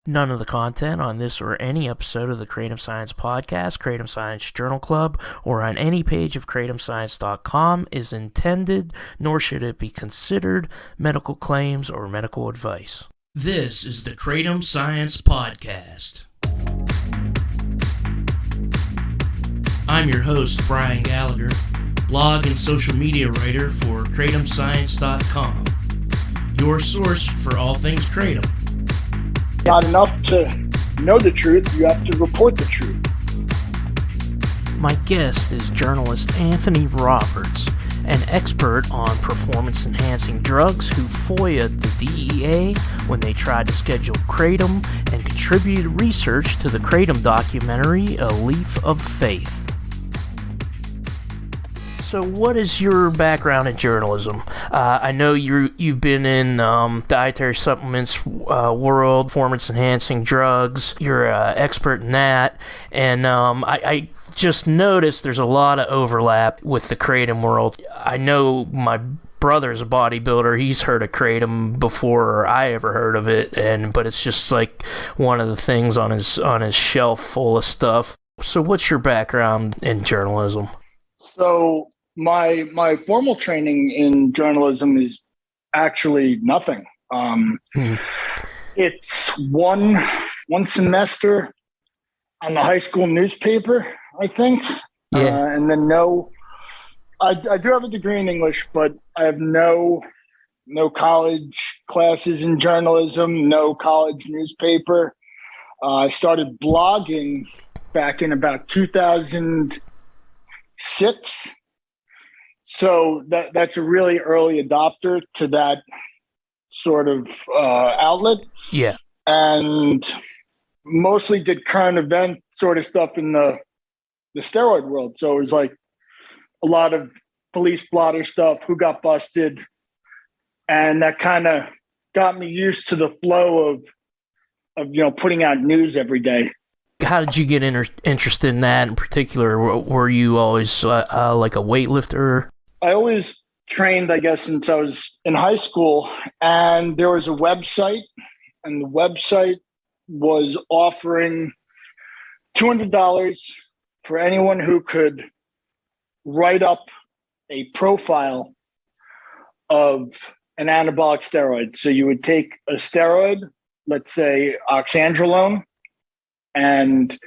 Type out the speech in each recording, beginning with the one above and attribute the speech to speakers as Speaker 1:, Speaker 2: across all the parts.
Speaker 1: None of the content on this or any episode of the Kratom Science Podcast, Kratom Science Journal Club, or on any page of KratomScience.com is intended, nor should it be considered, medical claims or medical advice. This is the Kratom Science Podcast. I'm your host, Brian Gallagher, blog and social media writer for KratomScience.com, your source for all things Kratom.
Speaker 2: Not enough to know the truth, you have to report the truth.
Speaker 1: My guest is journalist Anthony Roberts, an expert on performance-enhancing drugs who FOIA'd the DEA when they tried to schedule Kratom and contributed research to the Kratom documentary, A Leaf of Faith. So what is your background in journalism? I know you've been in dietary supplements world, performance-enhancing drugs. You're an expert in that. And I just noticed there's a lot of overlap with the Kratom world. I know my brother's a bodybuilder. He's heard of Kratom before I ever heard of it, but it's just like one of the things on his shelf full of stuff. So what's your background in journalism?
Speaker 2: So my formal training in journalism is actually nothing. It's one semester on the high school newspaper, I think.
Speaker 1: Yeah.
Speaker 2: And then I do have a degree in English, but I have no college classes in journalism, no college newspaper. I started blogging back in about 2006. So that's a really early adopter to that sort of outlet.
Speaker 1: Yeah.
Speaker 2: And mostly did current event sort of stuff in the steroid world. So it was like a lot of police blotter stuff, who got busted. And that kind of got me used to the flow of putting out news every day.
Speaker 1: How did you get interested in that in particular? Were you always like a weightlifter?
Speaker 2: I always trained, I guess, since I was in high school, and there was a website, and the website was offering $200 for anyone who could write up a profile of an anabolic steroid. So you would take a steroid, let's say oxandrolone, and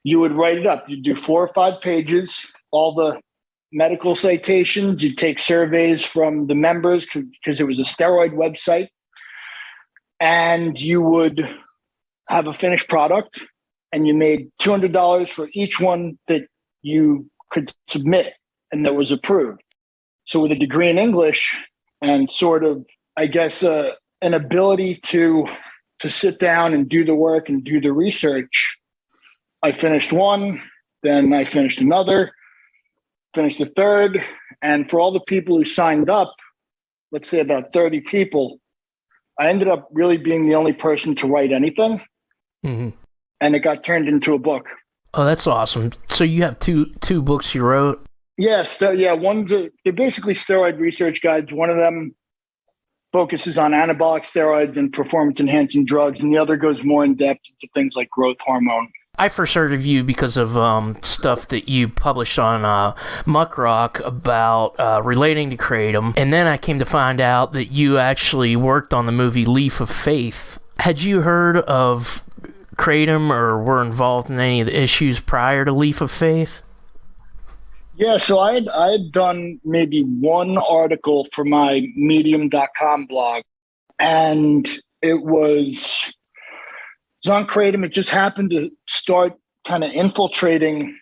Speaker 2: you would write it up. You'd do 4 or 5 pages, all the medical citations. You'd take surveys from the members because it was a steroid website. And you would have a finished product, and you made $200 for each one that you could submit and that was approved. So with a degree in English and sort of, I guess, an ability to sit down and do the work and do the research, I finished one, then I finished another, finished a third. And for all the people who signed up, let's say about 30 people, I ended up really being the only person to write anything.
Speaker 1: Mm-hmm.
Speaker 2: And it got turned into a book.
Speaker 1: Oh, that's awesome. So you have two books you wrote?
Speaker 2: Yes. They're basically steroid research guides. One of them focuses on anabolic steroids and performance-enhancing drugs, and the other goes more in depth into things like growth hormone.
Speaker 1: I first heard of you because of stuff that you published on Muck Rock about relating to Kratom, and then I came to find out that you actually worked on the movie Leaf of Faith. Had you heard of Kratom or were involved in any of the issues prior to Leaf of Faith?
Speaker 2: Yeah, so I had done maybe one article for my medium.com blog, and it was on Kratom. It just happened to start kind of infiltrating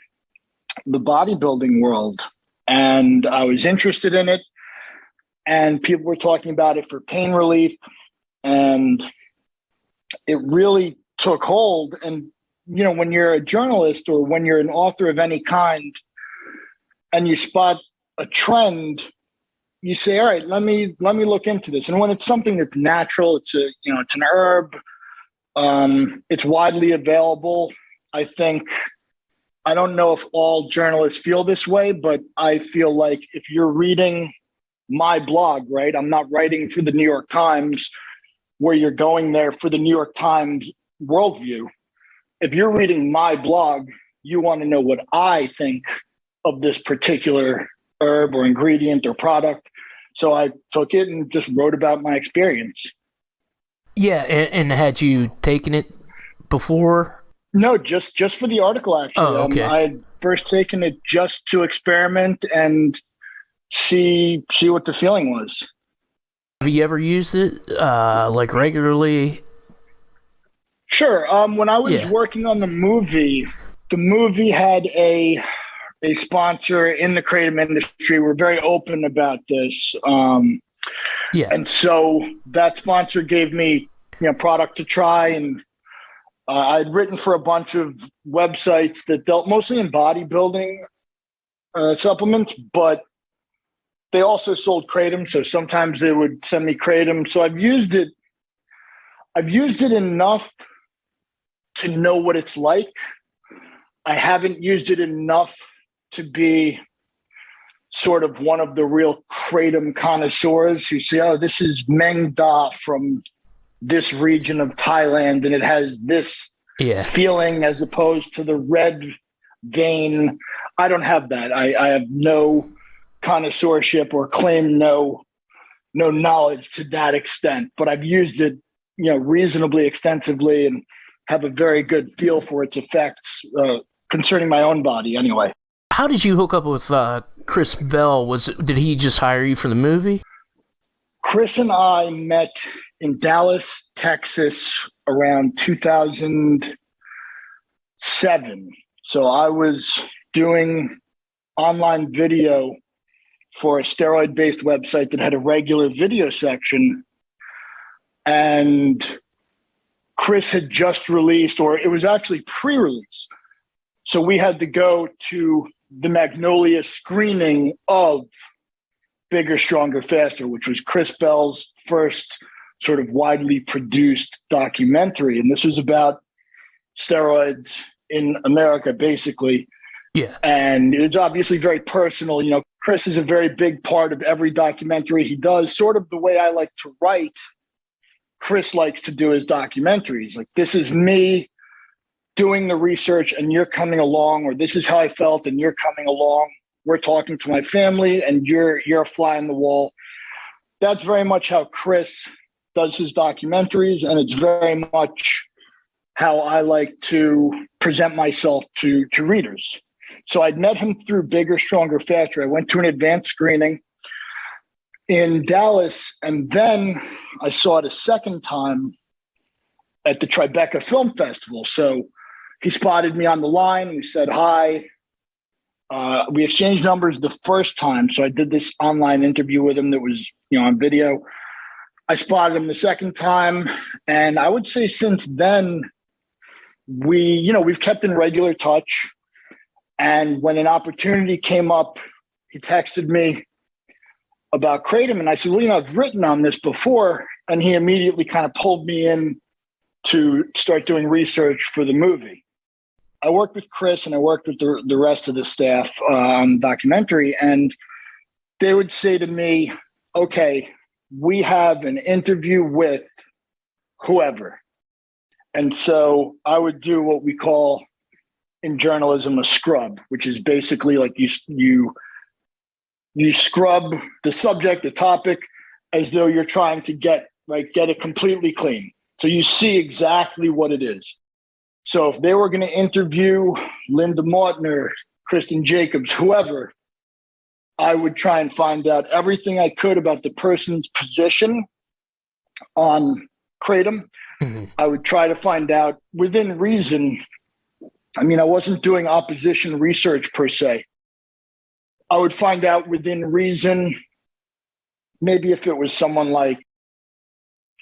Speaker 2: the bodybuilding world, and I was interested in it, and people were talking about it for pain relief, and it really took hold. And, when you're a journalist or when you're an author of any kind, and you spot a trend, you say, all right, let me look into this. And when it's something that's natural, it's an herb, it's widely available. I don't know if all journalists feel this way, but I feel like if you're reading my blog, right, I'm not writing for the New York Times where you're going there for the New York Times worldview. If you're reading my blog, you want to know what I think of this particular herb or ingredient or product. So I took it and just wrote about my experience.
Speaker 1: Yeah, and had you taken it before?
Speaker 2: No, just for the article, actually.
Speaker 1: Oh, okay.
Speaker 2: I had first taken it just to experiment and see what the feeling was.
Speaker 1: Have you ever used it, like, regularly?
Speaker 2: Sure. When I was working on the movie had a sponsor in the Kratom industry. We're very open about this. And so that sponsor gave me, product to try, and I'd written for a bunch of websites that dealt mostly in bodybuilding supplements, but they also sold Kratom. So sometimes they would send me Kratom. So I've used it enough to know what it's like. I haven't used it enough to be sort of one of the real Kratom connoisseurs who say, oh, this is Meng Da from this region of Thailand, and it has this feeling as opposed to the red vein. I don't have that. I have no connoisseurship or claim no knowledge to that extent, but I've used it, reasonably extensively and have a very good feel for its effects concerning my own body anyway.
Speaker 1: How did you hook up with Chris Bell? Did he just hire you for the movie?
Speaker 2: Chris and I met in Dallas, Texas around 2007. So I was doing online video for a steroid-based website that had a regular video section. And Chris had just released, or it was actually pre-release. So we had to go to the Magnolia screening of Bigger, Stronger, Faster, which was Chris Bell's first sort of widely produced documentary. And this was about steroids in America, basically.
Speaker 1: Yeah.
Speaker 2: And it was obviously very personal. Chris is a very big part of every documentary he does, sort of the way I like to write. Chris likes to do his documentaries. Like, this is me doing the research and you're coming along, or this is how I felt and you're coming along. We're talking to my family and you're a fly on the wall. That's very much how Chris does his documentaries, and it's very much how I like to present myself to readers. So I'd met him through Bigger, Stronger, Faster. I went to an advanced screening in Dallas, and then I saw it a second time at the Tribeca Film Festival. So he spotted me on the line. We said hi. We exchanged numbers the first time. So I did this online interview with him that was, on video. I spotted him the second time. And I would say since then, we've kept in regular touch. And when an opportunity came up, he texted me about Kratom. And I said, well, I've written on this before. And he immediately kind of pulled me in to start doing research for the movie. I worked with Chris and I worked with the rest of the staff on the documentary, and they would say to me, okay, we have an interview with whoever. And so I would do what we call in journalism a scrub, which is basically like you scrub the subject, the topic, as though you're trying to get it completely clean. So you see exactly what it is. So if they were going to interview Linda Mautner, Kristen Jacobs, whoever, I would try and find out everything I could about the person's position on Kratom. Mm-hmm. I would try to find out within reason. I mean, I wasn't doing opposition research per se. I would find out within reason, maybe if it was someone like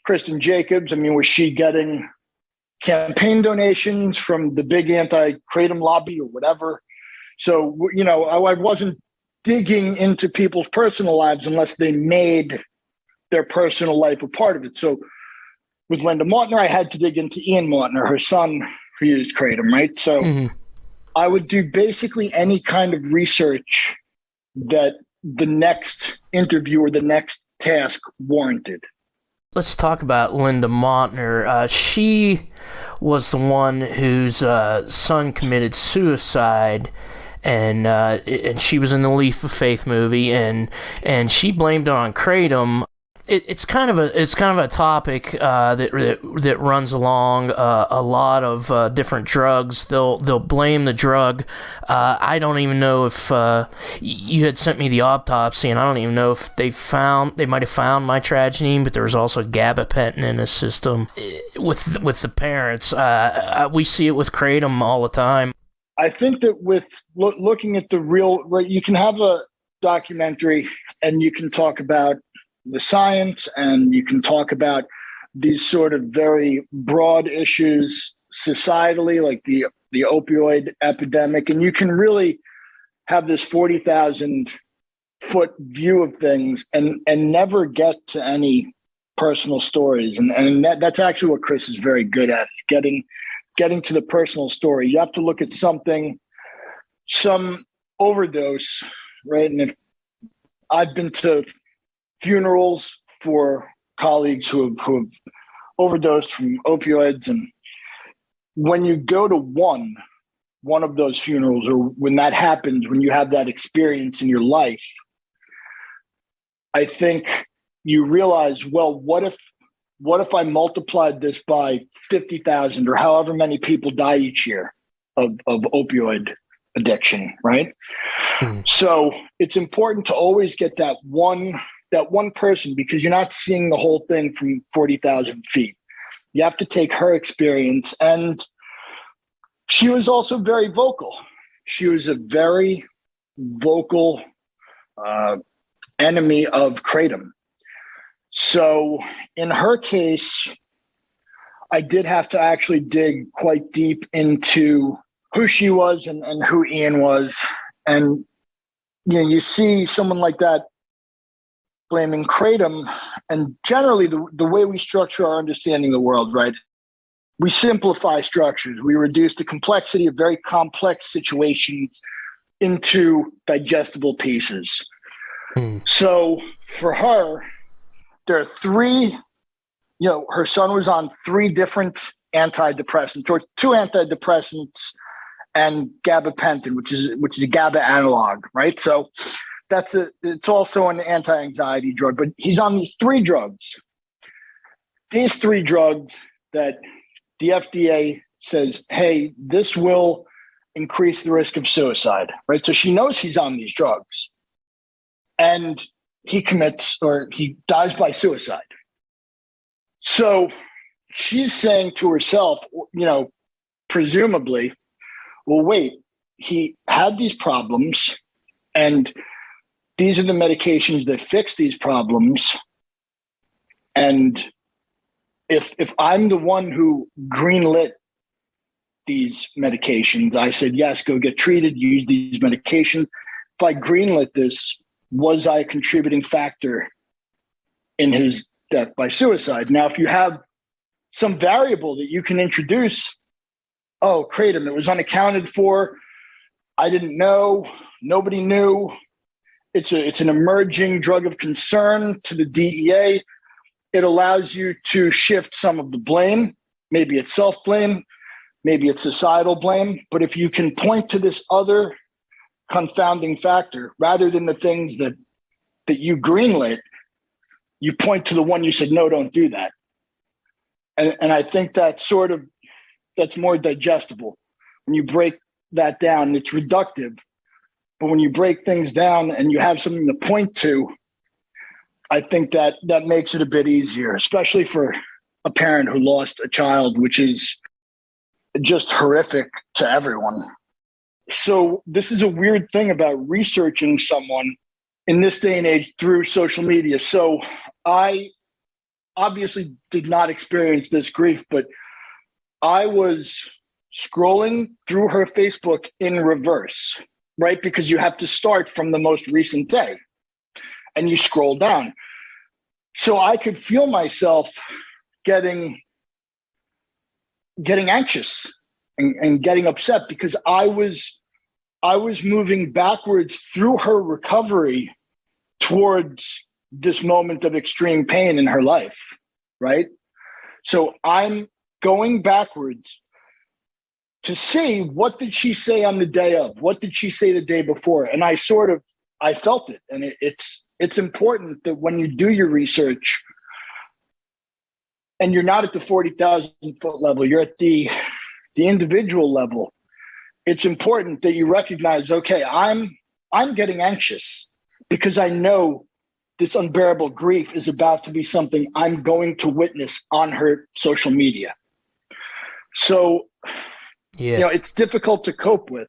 Speaker 2: Kristen Jacobs, was she getting campaign donations from the big anti-Kratom lobby or whatever? So, I wasn't digging into people's personal lives unless they made their personal life a part of it. So with Linda Mautner, I had to dig into Ian Mautner, her son, who used Kratom, right? So I would do basically any kind of research that the next interview or the next task warranted.
Speaker 1: Let's talk about Linda Mautner. She was the one whose son committed suicide, and she was in the Leap of Faith movie, and she blamed it on Kratom. It's kind of a topic that runs along a lot of different drugs. They'll blame the drug. I don't even know if you had sent me the autopsy, and I don't even know if they might have found mitragynine, but there was also gabapentin in the system with the parents. We see it with Kratom all the time.
Speaker 2: I think that with looking at the real, right, you can have a documentary and you can talk about the science, and you can talk about these sort of very broad issues societally, like the opioid epidemic, and you can really have this 40,000-foot view of things and never get to any personal stories. And that's actually what Chris is very good at, getting to the personal story. You have to look at some overdose, right? And if I've been to funerals for colleagues who have overdosed from opioids, and when you go to one of those funerals, or when that happens, when you have that experience in your life, I think you realize, well, what if I multiplied this by 50,000 or however many people die each year of opioid addiction, right? So it's important to always get that one person, because you're not seeing the whole thing from 40,000 feet. You have to take her experience. And she was also very vocal. She was a very vocal enemy of Kratom. So in her case, I did have to actually dig quite deep into who she was and who Ian was. And you see someone like that blaming Kratom, and generally the way we structure our understanding of the world, right? We simplify structures. We reduce the complexity of very complex situations into digestible pieces. So for her, there are three, her son was on 3 different antidepressants, or 2 antidepressants and gabapentin, which is a GABA analog, right? So it's also an anti-anxiety drug, but he's on these 3 drugs. These 3 drugs that the FDA says, hey, this will increase the risk of suicide, right? So she knows he's on these drugs, and he dies by suicide. So she's saying to herself, presumably, well, wait, he had these problems, and these are the medications that fix these problems. And if I'm the one who greenlit these medications, I said, yes, go get treated, use these medications. If I greenlit this, was I a contributing factor in his death by suicide? Now, if you have some variable that you can introduce, Kratom, it was unaccounted for, I didn't know, nobody knew, it's an emerging drug of concern to the DEA, it allows you to shift some of the blame. Maybe it's self-blame, maybe it's societal blame, but if you can point to this other confounding factor, rather than the things that you greenlit, you point to the one you said, no, don't do that. And I think that's more digestible. When you break that down, it's reductive. But when you break things down and you have something to point to, I think that makes it a bit easier, especially for a parent who lost a child, which is just horrific to everyone. So this is a weird thing about researching someone in this day and age through social media. So I obviously did not experience this grief, but I was scrolling through her Facebook in reverse, right? Because you have to start from the most recent day and you scroll down. So I could feel myself getting anxious and getting upset, because I was moving backwards through her recovery towards this moment of extreme pain in her life, right? So I'm going backwards to see what did she say on the day of, what did she say the day before. And I felt it. And it's important that when you do your research and you're not at the 40,000 foot level, you're at the individual level. It's important that you recognize, okay, I'm getting anxious because I know this unbearable grief is about to be something I'm going to witness on her social media. So, it's difficult to cope with.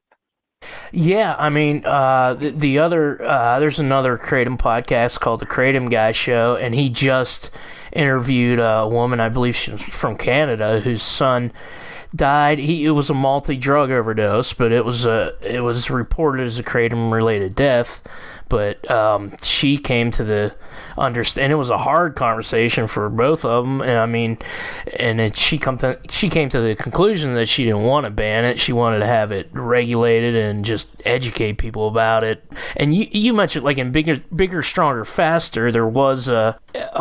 Speaker 1: Yeah, I mean, the other there's another Kratom podcast called the Kratom Guy Show, and he just interviewed a woman, I believe she's from Canada, whose son died. It was a multi-drug overdose, but it was reported as a Kratom-related death. But she came to the understand. It was a hard conversation for both of them, and I mean, she came to the conclusion that she didn't want to ban it. She wanted to have it regulated and just educate people about it. And you mentioned, like, in bigger, stronger, faster, there was a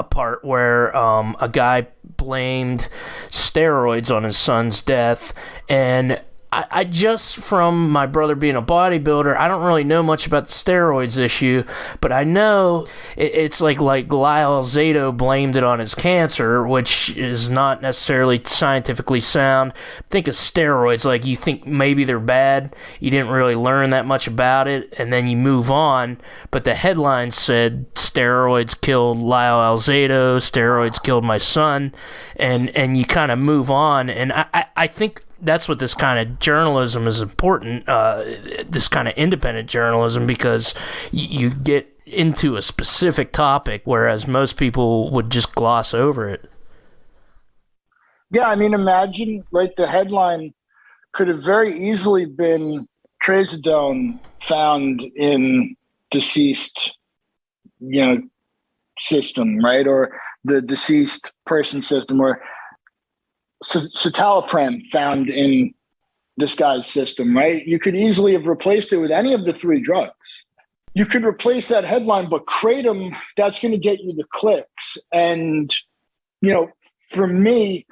Speaker 1: part where a guy blamed steroids on his son's death, and I just, from my brother being a bodybuilder, I don't really know much about the steroids issue, but I know it's like Lyle Zato blamed it on his cancer, which is not necessarily scientifically sound. Think of steroids, like you think maybe they're bad, you didn't really learn that much about it, and then you move on, but the headline said steroids killed Lyle Zato, steroids killed my son, and you kind of move on, and I think that's what this kind of journalism is important, this kind of independent journalism, because you get into a specific topic, whereas most people would just gloss over it.
Speaker 2: Yeah, I mean, imagine, right, the headline could have very easily been trazodone found in deceased, system, right, or the deceased person system, or citalopram found in this guy's system, right? You could easily have replaced it with any of the three drugs. You could replace that headline, but Kratom, that's going to get you the clicks. And, for me,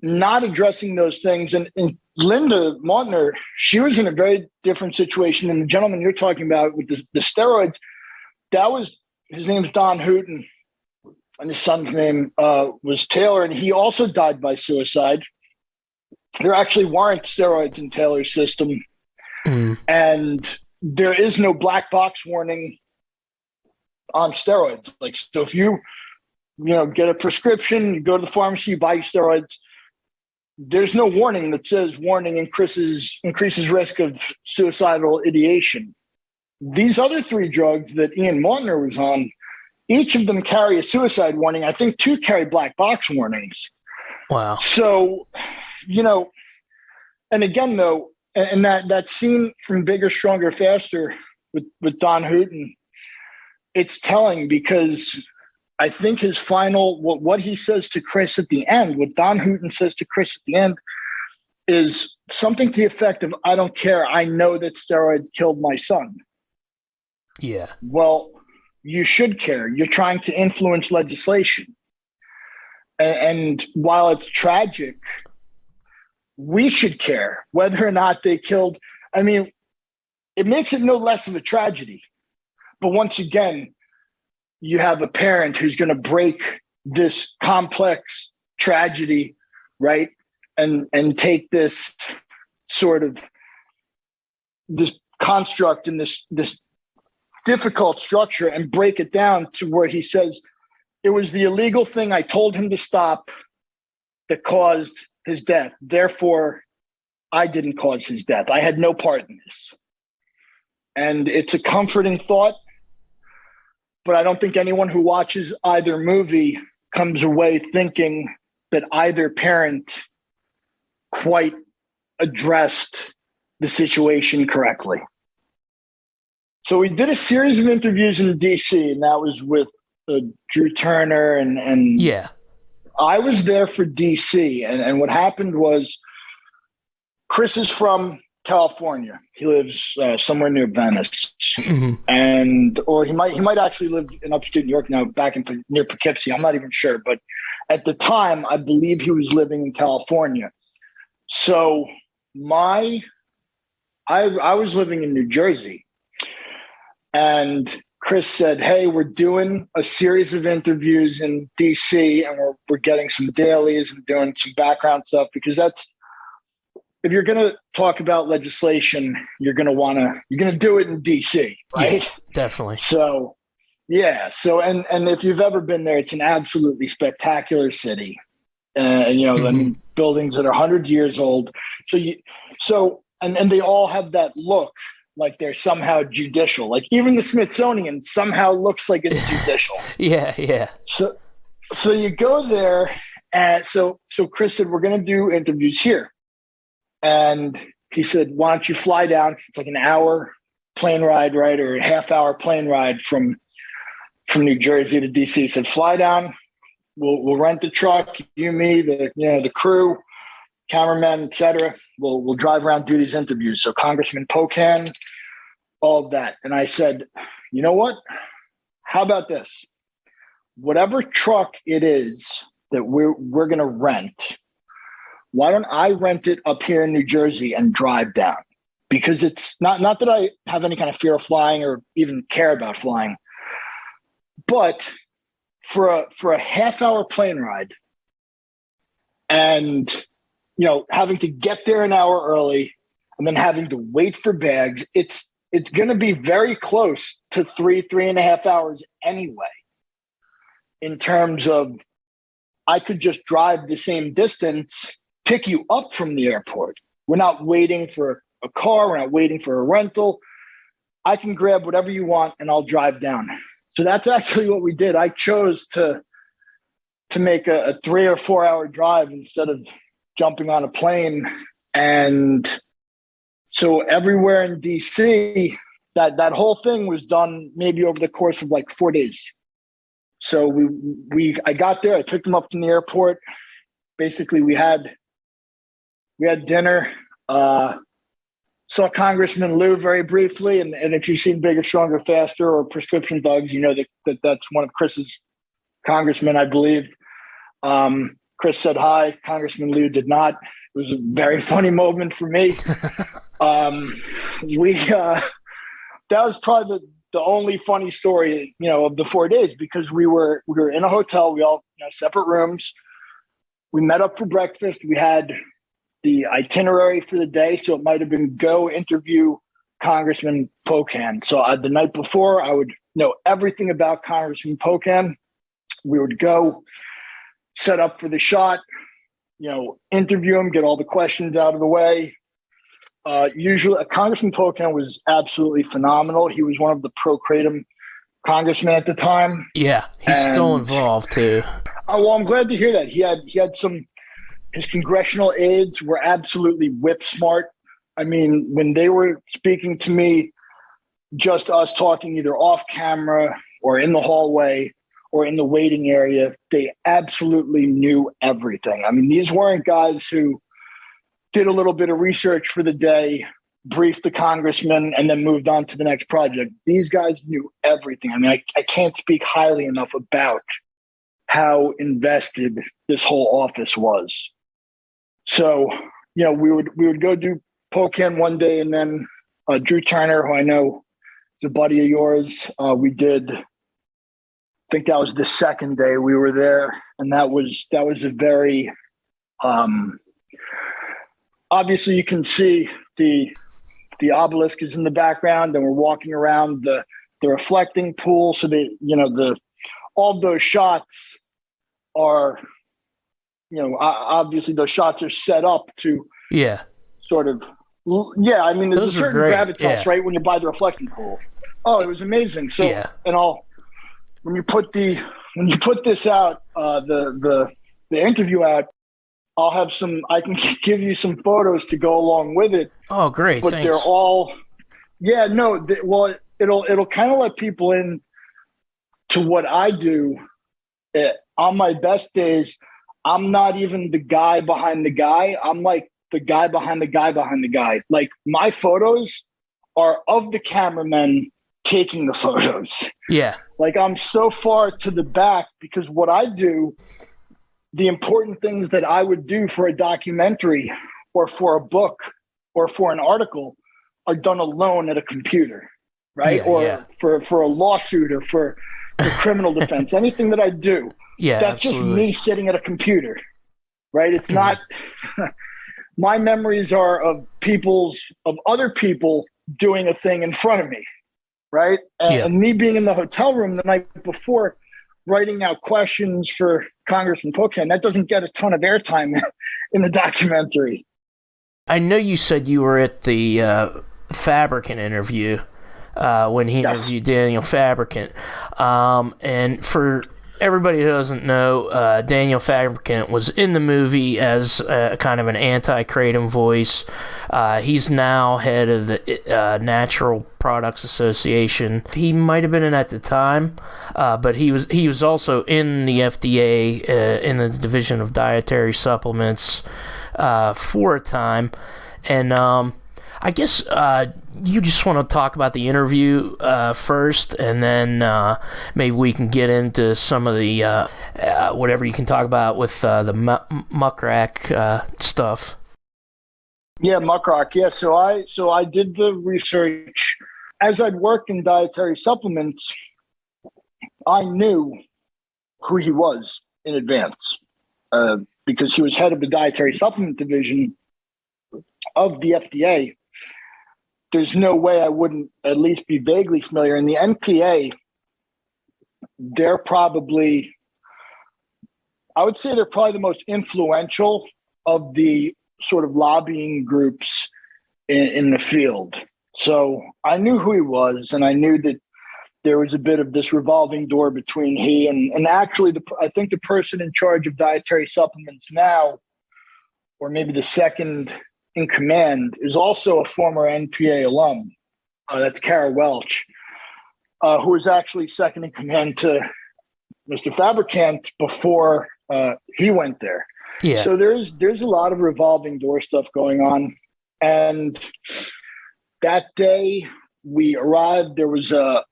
Speaker 2: not addressing those things, and Linda Montner, she was in a very different situation than the gentleman you're talking about with the steroids. His name's Don Hooten, and his son's name was Taylor, and he also died by suicide. There actually weren't steroids in Taylor's system, and there is no black box warning on steroids. Like, so if you get a prescription, you go to the pharmacy, you buy your steroids, there's no warning that says warning increases risk of suicidal ideation. These other three drugs that Ian Montner was on, each of them carry a suicide warning. I think 2 carry black box warnings.
Speaker 1: Wow.
Speaker 2: So, and again, though, and that scene from Bigger, Stronger, Faster with Don Hooten, it's telling, because I think his final, what he says to Chris at the end, what Don Hooten says to Chris at the end, is something to the effect of, I don't care, I know that steroids killed my son.
Speaker 1: Yeah.
Speaker 2: Well, you should care. You're trying to influence legislation. And while it's tragic, we should care whether or not they killed. I mean, it makes it no less of a tragedy. But once again, you have a parent who's going to break this complex tragedy, right? And take this sort of this construct and this difficult structure and break it down to where he says, it was the illegal thing I told him to stop that caused his death. Therefore, I didn't cause his death. I had no part in this. And it's a comforting thought, but I don't think anyone who watches either movie comes away thinking that either parent quite addressed the situation correctly. So we did a series of interviews in DC, and that was with Drew Turner and
Speaker 1: yeah.
Speaker 2: I was there for DC, and what happened was Chris is from California. He lives somewhere near Venice,
Speaker 1: Mm-hmm.
Speaker 2: or he might actually live in upstate New York now, back in near Poughkeepsie. I'm not even sure, but at the time, I believe he was living in California. So I was living in New Jersey, and Chris said, "Hey, we're doing a series of interviews in DC, and we're getting some dailies and doing some background stuff, because that's, if you're going to talk about legislation, you're going to do it in DC, right?"
Speaker 1: Yeah, definitely.
Speaker 2: So, yeah. So, and if you've ever been there, it's an absolutely spectacular city. I mean, buildings that are hundreds of years old. And they all have that look like they're somehow judicial. Like even the Smithsonian somehow looks like it's judicial.
Speaker 1: Yeah.
Speaker 2: So you go there, and so Chris said, "We're going to do interviews here." And he said, "Why don't you fly down? It's like an hour plane ride, right? Or a half-hour plane ride from New Jersey to DC." He said, "Fly down. We'll rent the truck, you, me, the crew, cameramen, etc. We'll drive around, do these interviews." So Congressman Pocan, all of that. And I said, "You know what? How about this? Whatever truck it is that we're going to rent, why don't I rent it up here in New Jersey and drive down? Because it's not that I have any kind of fear of flying or even care about flying, but for a half-hour plane ride, and having to get there an hour early and then having to wait for bags, it's going to be very close to 3.5 hours anyway. In terms of, I could just drive the same distance, pick you up from the airport. We're not waiting for a car. We're not waiting for a rental. I can grab whatever you want and I'll drive down." So that's actually what we did. I chose to make a 3 or 4 hour drive instead of jumping on a plane. And so everywhere in DC, that whole thing was done maybe over the course of like 4 days. So I got there, I picked them up from the airport. Basically we had dinner, saw Congressman Lou very briefly. And if you've seen Bigger, Stronger, Faster or Prescription Thugs, you know that's one of Chris's congressmen, I believe. Chris said hi. Congressman Lou did not. It was a very funny moment for me. That was probably the only funny story, of the 4 days, because we were in a hotel. We all, separate rooms. We met up for breakfast. We had the itinerary for the day. So it might've been go interview Congressman Pocan. So the night before, I would know everything about Congressman Pocan. We would go set up for the shot, interview him, get all the questions out of the way. Usually Congressman Pocan was absolutely phenomenal. He was one of the pro-Kratom congressmen at the time.
Speaker 1: Yeah, he's still involved too.
Speaker 2: Oh, well, I'm glad to hear that. He had his congressional aides were absolutely whip smart. I mean, when they were speaking to me, just us talking either off camera or in the hallway or in the waiting area, they absolutely knew everything. I mean, these weren't guys who did a little bit of research for the day, briefed the congressman, and then moved on to the next project. These guys knew everything. I mean, I can't speak highly enough about how invested this whole office was. So, we would go do Pocan one day, and then Drew Turner, who I know is a buddy of yours, we did. I think that was the second day we were there, and that was a very obviously you can see the obelisk is in the background, and we're walking around the reflecting pool. So all of those shots are, obviously those shots are set up to sort of, I mean, there's a certain gravitas, right, when you're by the reflecting pool. Oh, it was amazing. So, and when you put this out, the interview out, I'll have I can give you some photos to go along with it.
Speaker 1: Oh, great.
Speaker 2: But
Speaker 1: thanks.
Speaker 2: They're all, it'll kind of let people in to what I do. On my best days, I'm not even the guy behind the guy. I'm like the guy behind the guy behind the guy. Like, my photos are of the cameramen taking the photos.
Speaker 1: Yeah.
Speaker 2: Like, I'm so far to the back because what I do, the important things that I would do for a documentary or for a book or for an article are done alone at a computer, right?
Speaker 1: Yeah,
Speaker 2: or
Speaker 1: yeah.
Speaker 2: for a lawsuit or for criminal defense, anything that I do,
Speaker 1: Yeah,
Speaker 2: that's
Speaker 1: absolutely.
Speaker 2: just me sitting at a computer, right? It's not, my memories are of other people doing a thing in front of me, right? And me being in the hotel room the night before, writing out questions for Congressman Pocan, that doesn't get a ton of airtime in the documentary.
Speaker 1: I know you said you were at the Fabricant interview when he interviewed Daniel Fabricant. And for everybody who doesn't know, Daniel Fabricant was in the movie as kind of an anti-Kratom voice. He's now head of the Natural Products Association. He might have been in at the time, but he was also in the FDA in the Division of Dietary Supplements for a time. And I guess you just want to talk about the interview first, and then maybe we can get into some of the whatever you can talk about with the muckrack stuff.
Speaker 2: Yeah, muckrack. Yeah, so I did the research. As I'd worked in dietary supplements, I knew who he was in advance because he was head of the dietary supplement division of the FDA. There's no way I wouldn't at least be vaguely familiar. In the NPA, I would say they're probably the most influential of the sort of lobbying groups in the field. So I knew who he was, and I knew that there was a bit of this revolving door between he and actually I think the person in charge of dietary supplements now, or maybe the second in command, is also a former NPA alum. That's Kara Welch, who was actually second in command to Mr. Fabricant before he went there.
Speaker 1: Yeah.
Speaker 2: So there's a lot of revolving door stuff going on. And that day we arrived, there was a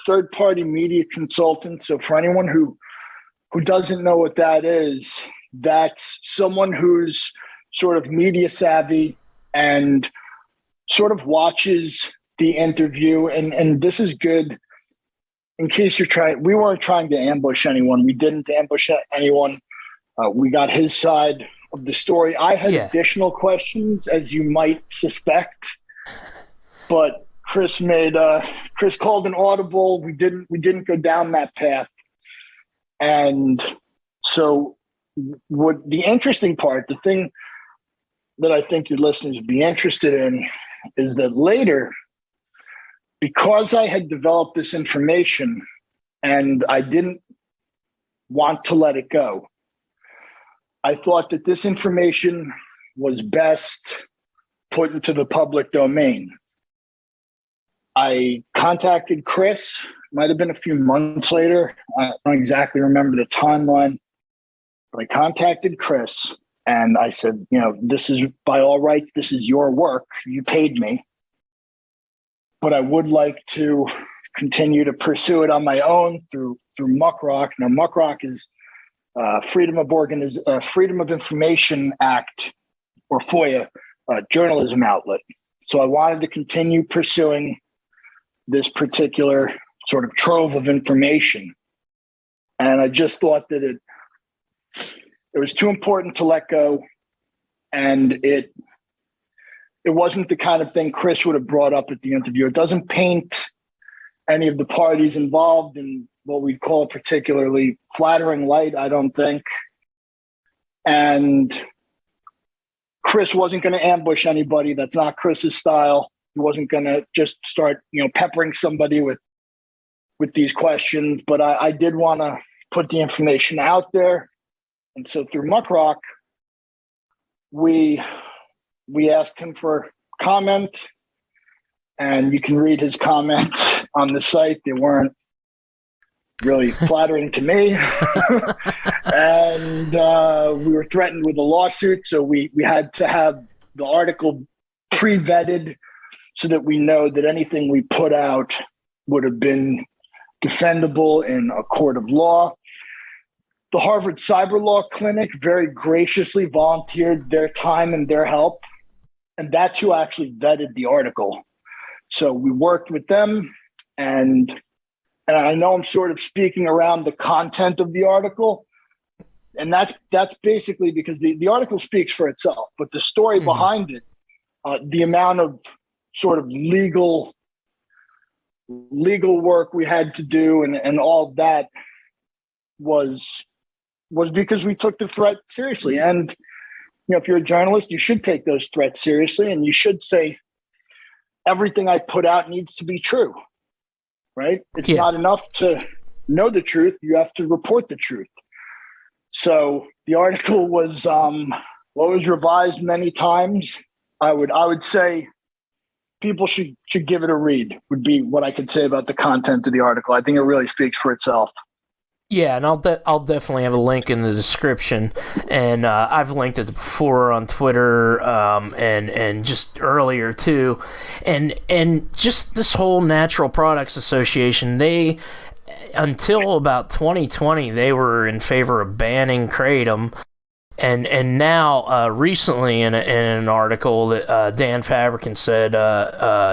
Speaker 2: third-party media consultant. So for anyone who doesn't know what that is, that's someone who's sort of media savvy and sort of watches the interview. And this is good in case we weren't trying to ambush anyone. We didn't ambush anyone. We got his side of the story. I had additional questions, as you might suspect, but Chris called an audible. We didn't go down that path. And so the interesting part, the thing that I think your listeners would be interested in, is that later, because I had developed this information and I didn't want to let it go, I thought that this information was best put into the public domain. I contacted Chris, might have been a few months later. I don't exactly remember the timeline, but I contacted Chris and I said, this is, by all rights, this is your work. You paid me, but I would like to continue to pursue it on my own through Muckrock. Now, Muckrock is Freedom of Information Act, or FOIA, journalism outlet. So I wanted to continue pursuing this particular sort of trove of information. And I just thought that it was too important to let go. And it wasn't the kind of thing Chris would have brought up at the interview. It doesn't paint any of the parties involved in what we call a particularly flattering light, I don't think. And Chris wasn't going to ambush anybody. That's not Chris's style. He wasn't going to just start, peppering somebody with these questions. But I did want to put the information out there. And so through Muckrock, we asked him for comment, and you can read his comments on the site. They weren't really flattering to me. And we were threatened with a lawsuit, so we had to have the article pre-vetted so that we know that anything we put out would have been defendable in a court of law. The Harvard Cyber Law Clinic very graciously volunteered their time and their help, and that's who actually vetted the article. So we worked with them, and I know I'm sort of speaking around the content of the article, and that's basically because the article speaks for itself, but the story behind it, the amount of sort of legal work we had to do and all of that was because we took the threat seriously. And if you're a journalist, you should take those threats seriously, and you should say everything I put out needs to be true, right? It's not enough to know the truth. You have to report the truth. So the article was revised many times. I would say people should give it a read, would be what I could say about the content of the article. I think it really speaks for itself.
Speaker 1: Yeah, and I'll definitely have a link in the description, and I've linked it before on Twitter and just earlier too, and just this whole Natural Products Association, they until about 2020 they were in favor of banning kratom, and now recently in an article that Dan Fabricant said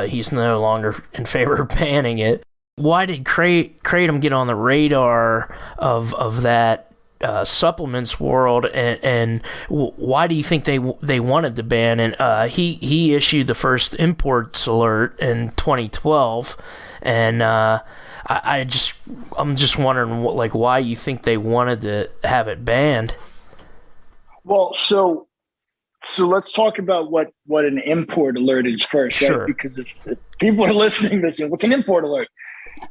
Speaker 1: he's no longer in favor of banning it. Why did kratom get on the radar of that supplements world, and why do you think they wanted to ban it? He issued the first imports alert in 2012, and I'm just wondering why you think they wanted to have it banned.
Speaker 2: Well, so let's talk about what an import alert is first,
Speaker 1: sure.
Speaker 2: Right? Because if people are listening, they say, what's an import alert?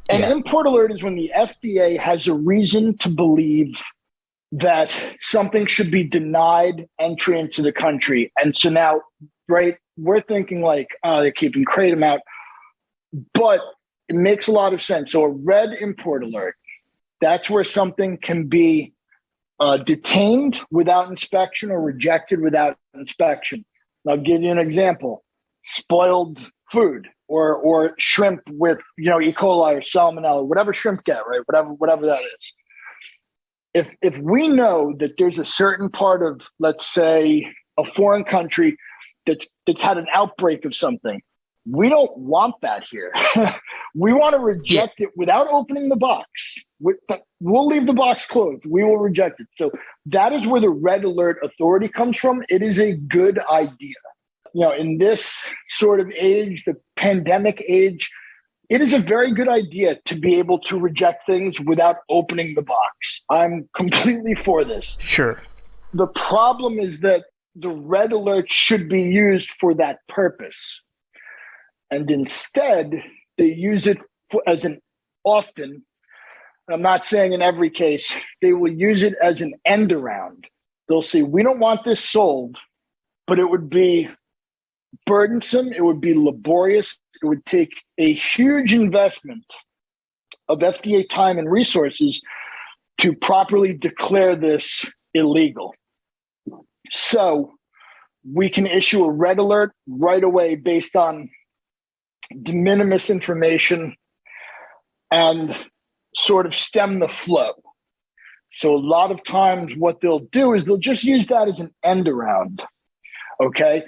Speaker 2: An import alert is when the FDA has a reason to believe that something should be denied entry into the country. And so now, right, we're thinking they're keeping kratom out, but it makes a lot of sense. So a red import alert, that's where something can be detained without inspection or rejected without inspection. And I'll give you an example. Spoiled food or shrimp with E. coli or salmonella, whatever shrimp get, right? Whatever that is. If we know that there's a certain part of, let's say, a foreign country that's had an outbreak of something, we don't want that here. We want to reject it without opening the box. We'll leave the box closed. We will reject it. So that is where the red alert authority comes from. It is a good idea. In this sort of age, the pandemic age, it is a very good idea to be able to reject things without opening the box. I'm completely for this.
Speaker 1: Sure.
Speaker 2: The problem is that the red alert should be used for that purpose. And instead, they use it often, I'm not saying in every case, they will use it as an end around. They'll say, we don't want this sold, but it would be burdensome, it would be laborious, it would take a huge investment of FDA time and resources to properly declare this illegal. So we can issue a red alert right away based on de minimis information and sort of stem the flow. So a lot of times what they'll do is they'll just use that as an end around. Okay.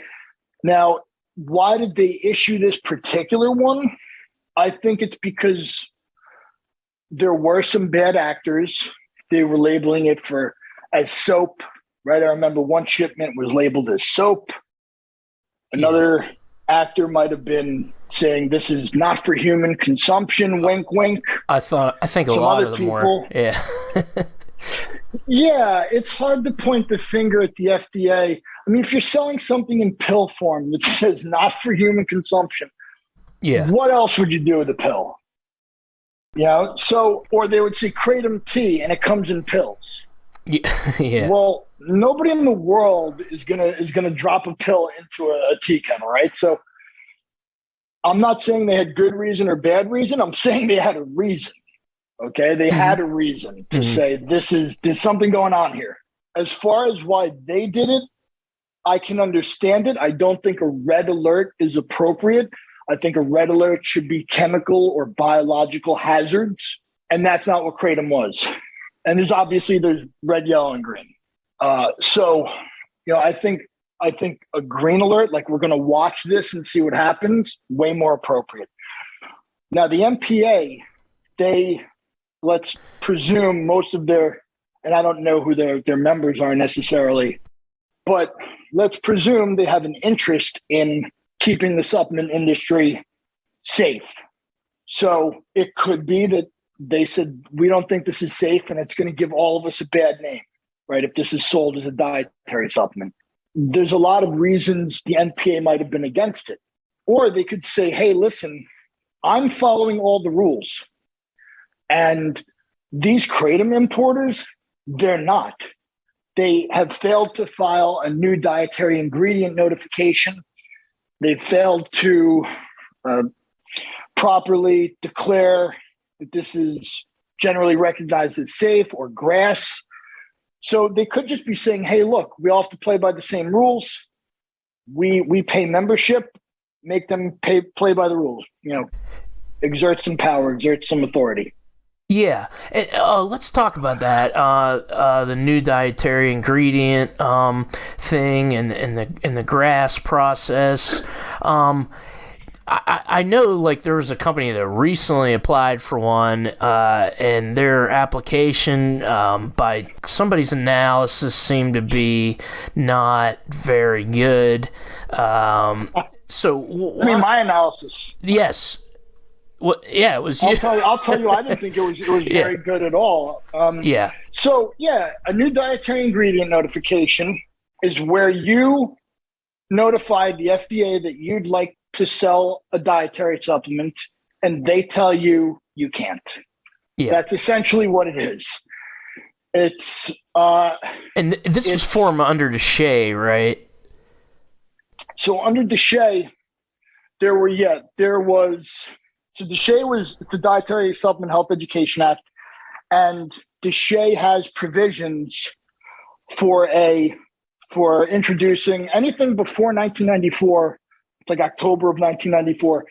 Speaker 2: Now, why did they issue this particular one? I think it's because there were some bad actors. They were labeling it as soap, right? I remember one shipment was labeled as soap. Another actor might have been saying this is not for human consumption, wink, wink.
Speaker 1: I think a lot of them were. Yeah.
Speaker 2: Yeah, it's hard to point the finger at the FDA. I mean, if you're selling something in pill form that says not for human consumption, what else would you do with a pill? Or they would say kratom tea and it comes in pills.
Speaker 1: Yeah.
Speaker 2: Well, nobody in the world is gonna drop a pill into a tea kettle, right? So I'm not saying they had good reason or bad reason. I'm saying they had a reason. Okay. They had a reason to say there's something going on here. As far as why they did it, I can understand it. I don't think a red alert is appropriate. I think a red alert should be chemical or biological hazards. And that's not what Kratom was. And there's red, yellow, and green. So, I think a green alert, like we're going to watch this and see what happens, way more appropriate. Now, the MPA, let's presume most of their, and I don't know who their members are necessarily, but let's presume they have an interest in keeping the supplement industry safe. So it could be that they said, we don't think this is safe and it's going to give all of us a bad name, right? If this is sold as a dietary supplement. There's a lot of reasons the NPA might have been against it. Or they could say, hey, listen, I'm following all the rules. And these Kratom importers, they're not. They have failed to file a new dietary ingredient notification. They've failed to properly declare that this is generally recognized as safe or GRAS. So they could just be saying, hey, look, we all have to play by the same rules. We pay membership, make them play by the rules, exert some power, exert some authority.
Speaker 1: Yeah, let's talk about that. The new dietary ingredient thing and the GRAS process. I know, like, there was a company that recently applied for one, and their application, by somebody's analysis, seemed to be not very good. My analysis. Yes. Well, yeah, it was.
Speaker 2: I'll tell you. I didn't think it was very good at all. So a new dietary ingredient notification is where you notify the FDA that you'd like to sell a dietary supplement, and they tell you you can't. Yeah. That's essentially what it is. It's
Speaker 1: and this is formed under DEA, right?
Speaker 2: So under DEA, So DEA it's the Dietary Supplement Health Education Act, and DEA has provisions for introducing anything before 1994. It's like October of 1994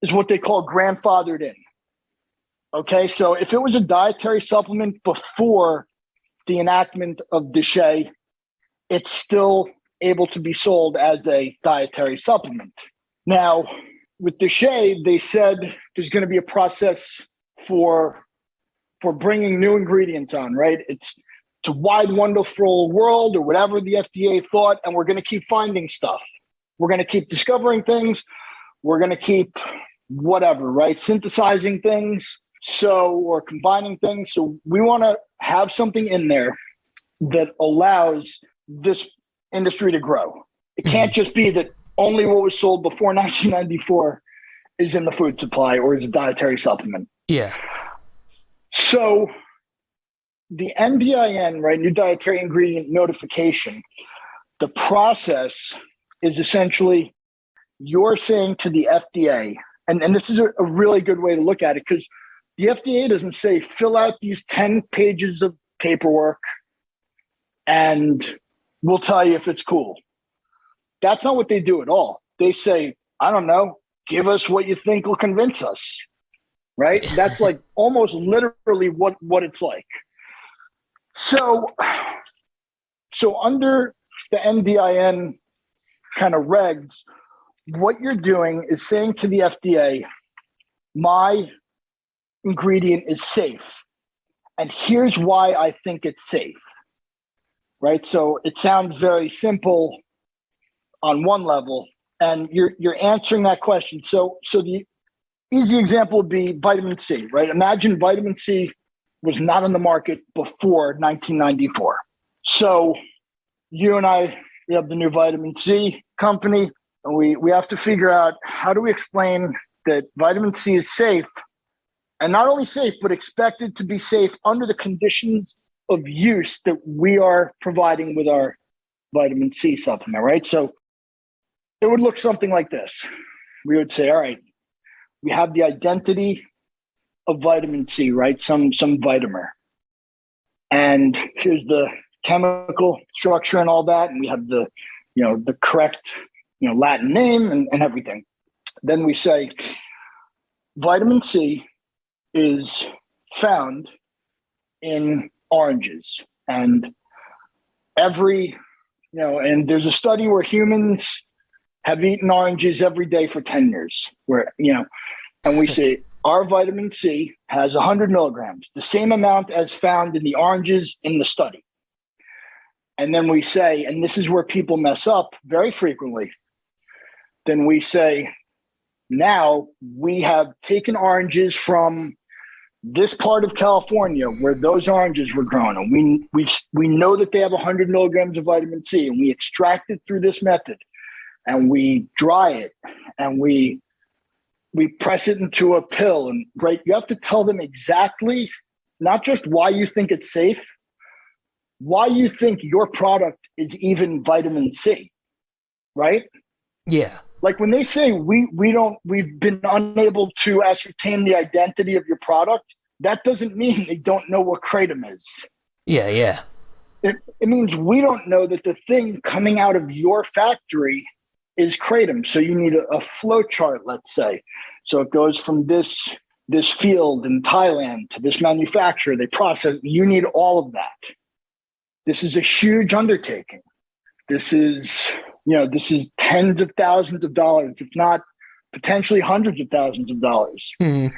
Speaker 2: is what they call grandfathered in. Okay, so if it was a dietary supplement before the enactment of DEA, it's still able to be sold as a dietary supplement. Now, with DEA, they said there's going to be a process for bringing new ingredients on, right? It's a wide, wonderful world or whatever the FDA thought, and we're going to keep finding stuff. We're going to keep discovering things. We're going to keep whatever, right? Synthesizing things, or combining things. So we want to have something in there that allows this industry to grow. It can't just be that only what was sold before 1994 is in the food supply or is a dietary supplement.
Speaker 1: Yeah.
Speaker 2: So the NDIN, right, new dietary ingredient notification, the process is essentially you're saying to the FDA, and this is a really good way to look at it, because the FDA doesn't say fill out these 10 pages of paperwork and we'll tell you if it's cool. That's not what they do at all. They say, I don't know, give us what you think will convince us, right? That's like almost literally what it's like. So under the NDIN kind of regs, what you're doing is saying to the FDA, my ingredient is safe. And here's why I think it's safe, right? So it sounds very simple on one level, and you're answering that question. So the easy example would be vitamin C, right? Imagine vitamin C was not on the market before 1994. So you and I, we have the new vitamin C company, and we have to figure out how do we explain that vitamin C is safe, and not only safe, but expected to be safe under the conditions of use that we are providing with our vitamin C supplement, right? So it would look something like this. We would say, all right, we have the identity of vitamin C, right? Some vitamer. And here's the chemical structure and all that. And we have the, the correct, Latin name and everything. Then we say vitamin C is found in oranges. And and there's a study where humans have eaten oranges every day for 10 years, and we say our vitamin C has 100 milligrams, the same amount as found in the oranges in the study. And then we say, and this is where people mess up very frequently, then we say, now we have taken oranges from this part of California where those oranges were grown, and we know that they have 100 milligrams of vitamin C, and we extract it through this method, and we dry it, and we press it into a pill. And right, you have to tell them exactly, not just why you think it's safe, why you think your product is even vitamin C, right?
Speaker 1: Yeah.
Speaker 2: Like when they say we've been unable to ascertain the identity of your product, that doesn't mean they don't know what Kratom is.
Speaker 1: Yeah.
Speaker 2: It means we don't know that the thing coming out of your factory is Kratom. So you need a flow chart, let's say. So it goes from this field in Thailand to this manufacturer. They process. You need all of that. This is a huge undertaking. This is tens of thousands of dollars, if not potentially hundreds of thousands of dollars.
Speaker 1: Mm.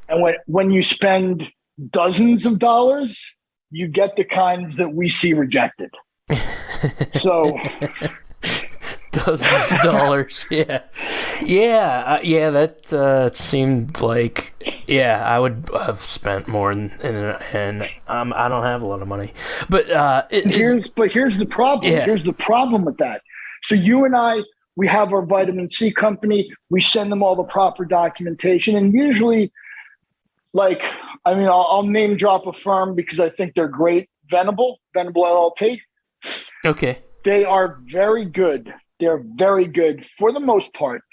Speaker 2: And when you spend dozens of dollars, you get the kinds that we see rejected. So
Speaker 1: dozens of dollars, yeah. That seemed like, I would have spent more, and I don't have a lot of money. But here's
Speaker 2: the problem.
Speaker 1: Yeah.
Speaker 2: Here's the problem with that. So you and I, we have our vitamin C company. We send them all the proper documentation, and usually, I'll name drop a firm because I think they're great. Venable LLP.
Speaker 1: Okay.
Speaker 2: They are very good. They're very good for the most part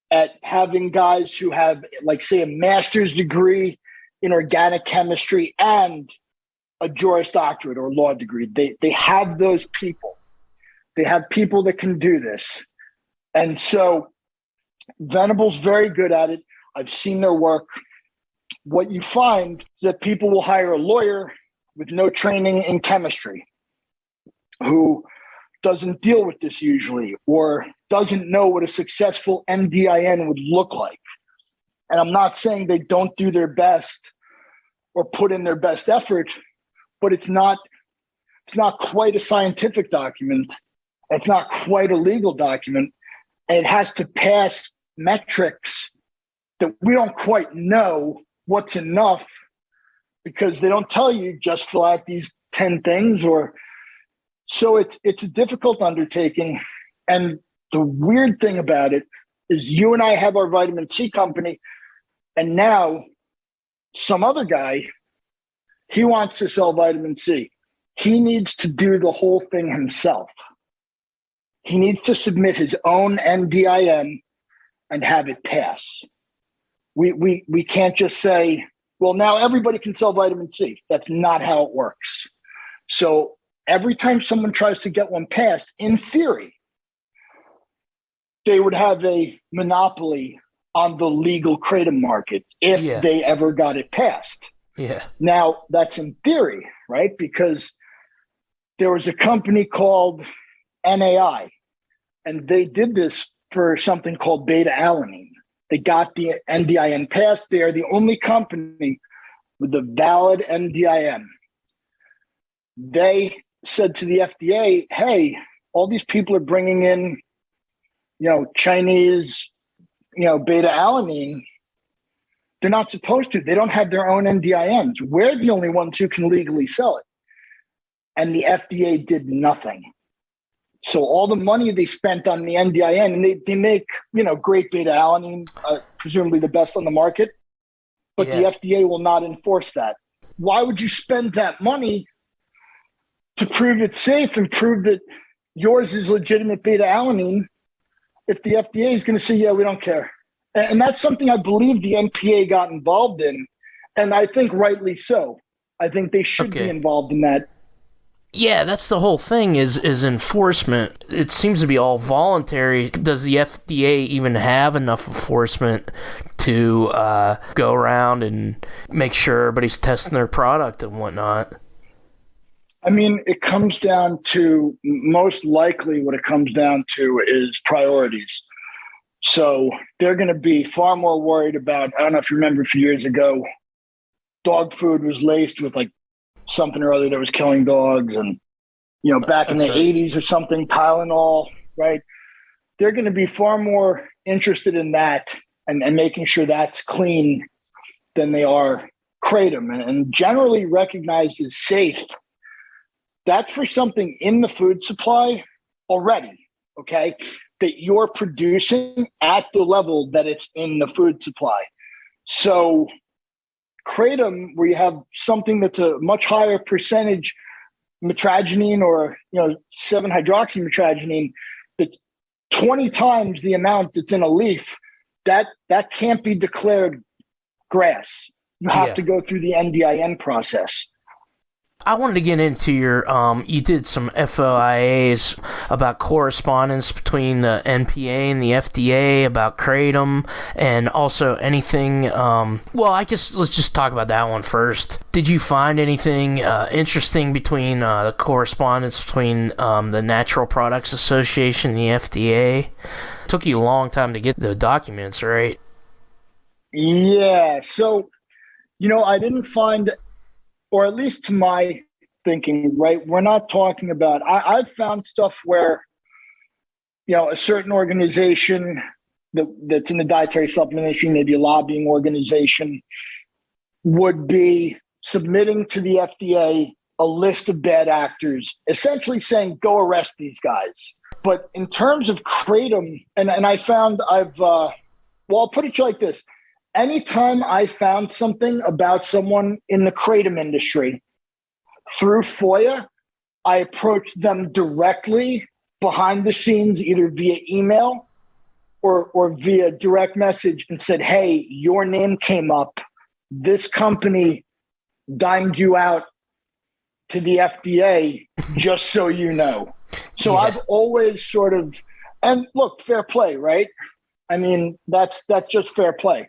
Speaker 2: at having guys who have, say, a master's degree in organic chemistry and a Juris Doctorate or law degree. They have those people. They have people that can do this. And so Venable's very good at it. I've seen their work. What you find is that people will hire a lawyer with no training in chemistry who doesn't deal with this usually, or doesn't know what a successful MDIN would look like. And I'm not saying they don't do their best or put in their best effort, but it's not quite a scientific document. It's not quite a legal document. And it has to pass metrics that we don't quite know what's enough, because they don't tell you just fill out these 10 things. So it's a difficult undertaking. And the weird thing about it is you and I have our vitamin C company, and now some other guy, he wants to sell vitamin C. He needs to do the whole thing himself. He needs to submit his own NDIN and have it pass. We can't just say, well, now everybody can sell vitamin C. That's not how it works. So every time someone tries to get one passed, in theory, they would have a monopoly on the legal Kratom market if they ever got it passed.
Speaker 1: Yeah.
Speaker 2: Now, that's in theory, right? Because there was a company called NAI, and they did this for something called beta-alanine. They got the NDIN passed. They are the only company with a valid NDIN. They said to the FDA, hey, all these people are bringing in, Chinese, beta-alanine. They're not supposed to. They don't have their own NDINs. We're the only ones who can legally sell it. And the FDA did nothing. So all the money they spent on the NDIN, and they make, great beta-alanine, presumably the best on the market, but the FDA will not enforce that. Why would you spend that money to prove it's safe and prove that yours is legitimate beta-alanine if the FDA is going to say, yeah, we don't care? And that's something I believe the NPA got involved in And I think rightly so. I think they should be involved in that.
Speaker 1: Yeah, that's the whole thing is enforcement. It seems to be all voluntary. Does the FDA even have enough enforcement to go around and make sure everybody's testing their product and whatnot?
Speaker 2: I mean, it comes down to, most likely what it comes down to is priorities. So they're going to be far more worried about, I don't know if you remember a few years ago, dog food was laced with like something or other that was killing dogs, and back in the 80s or something, Tylenol, right? They're going to be far more interested in that and making sure that's clean than they are Kratom, and generally recognized as safe. That's for something in the food supply already, okay, that you're producing at the level that it's in the food supply. So Kratom, where you have something that's a much higher percentage mitragynine or 7-hydroxymitragynine, that's 20 times the amount that's in a leaf, that can't be declared grass. You have to go through the NDIN process.
Speaker 1: I wanted to get into your, you did some FOIAs about correspondence between the NPA and the FDA about Kratom, and also anything, well, I guess let's just talk about that one first. Did you find anything interesting between the correspondence between the Natural Products Association and the FDA? It took you a long time to get the documents, right?
Speaker 2: Yeah, so, I didn't find, or at least to my thinking, right, we're not talking about, I've found stuff where, a certain organization that's in the dietary supplement industry, maybe a lobbying organization, would be submitting to the FDA a list of bad actors, essentially saying, go arrest these guys. But in terms of Kratom, and I found well, I'll put it like this. Anytime I found something about someone in the Kratom industry through FOIA, I approached them directly behind the scenes, either via email or via direct message, and said, hey, your name came up. This company dimed you out to the FDA, just so you know. So I've always sort of, and look, fair play, right? I mean, that's just fair play.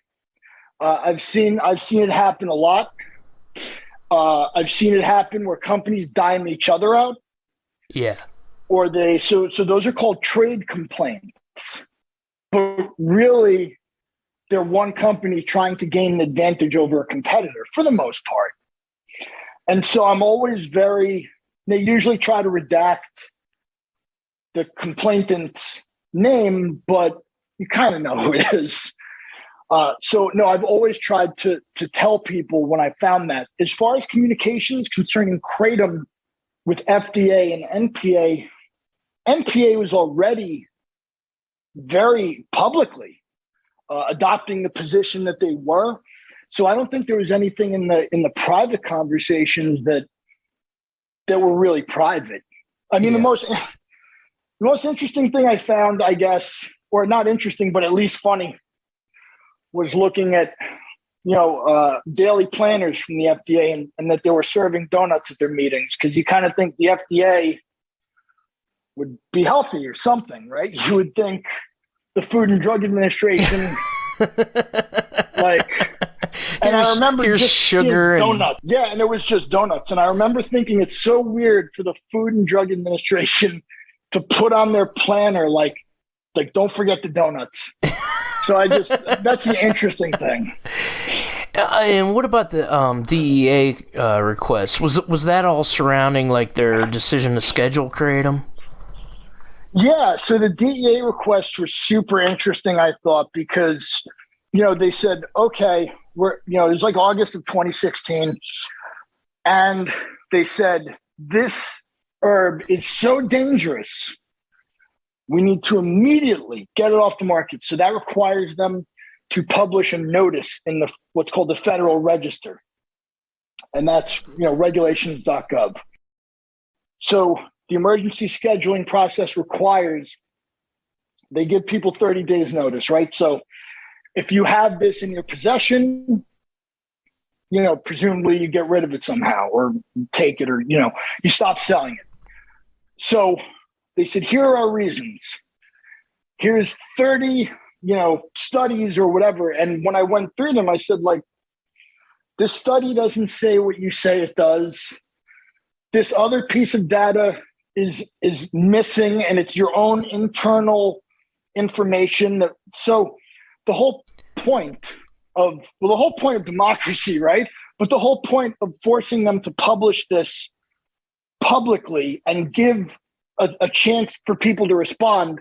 Speaker 2: I've seen it happen a lot. I've seen it happen where companies dime each other out.
Speaker 1: Yeah.
Speaker 2: Or so those are called trade complaints. But really, they're one company trying to gain an advantage over a competitor for the most part. And so I'm always they usually try to redact the complainant's name, but you kind of know who it is. So no, I've always tried to tell people when I found that. As far as communications concerning Kratom with FDA and NPA was already very publicly adopting the position that they were. So I don't think there was anything in the private conversations that were really private. I mean, the most interesting thing I found, I guess, or not interesting, but at least funny, was looking at, daily planners from the FDA and that they were serving donuts at their meetings, because you kind of think the FDA would be healthy or something, right? You would think the Food and Drug Administration, and I remember just
Speaker 1: sugar
Speaker 2: donuts. Yeah, and it was just donuts. And I remember thinking it's so weird for the Food and Drug Administration to put on their planner, like don't forget the donuts. So that's the interesting thing.
Speaker 1: And what about the DEA requests? Was that all surrounding their decision to schedule Kratom?
Speaker 2: Yeah, so the DEA requests were super interesting, I thought, because they said, okay, it was like August of 2016, and they said this herb is so dangerous, we need to immediately get it off the market. So that requires them to publish a notice in what's called the Federal Register. And that's, regulations.gov. So the emergency scheduling process requires they give people 30 days notice, right? So if you have this in your possession, presumably you get rid of it somehow or take it or, you stop selling it. So they said, here are our reasons. Here's 30, studies or whatever. And when I went through them, I said, like, this study doesn't say what you say it does. This other piece of data is missing, and it's your own internal information. So the whole point of democracy, right? But the whole point of forcing them to publish this publicly and give a chance for people to respond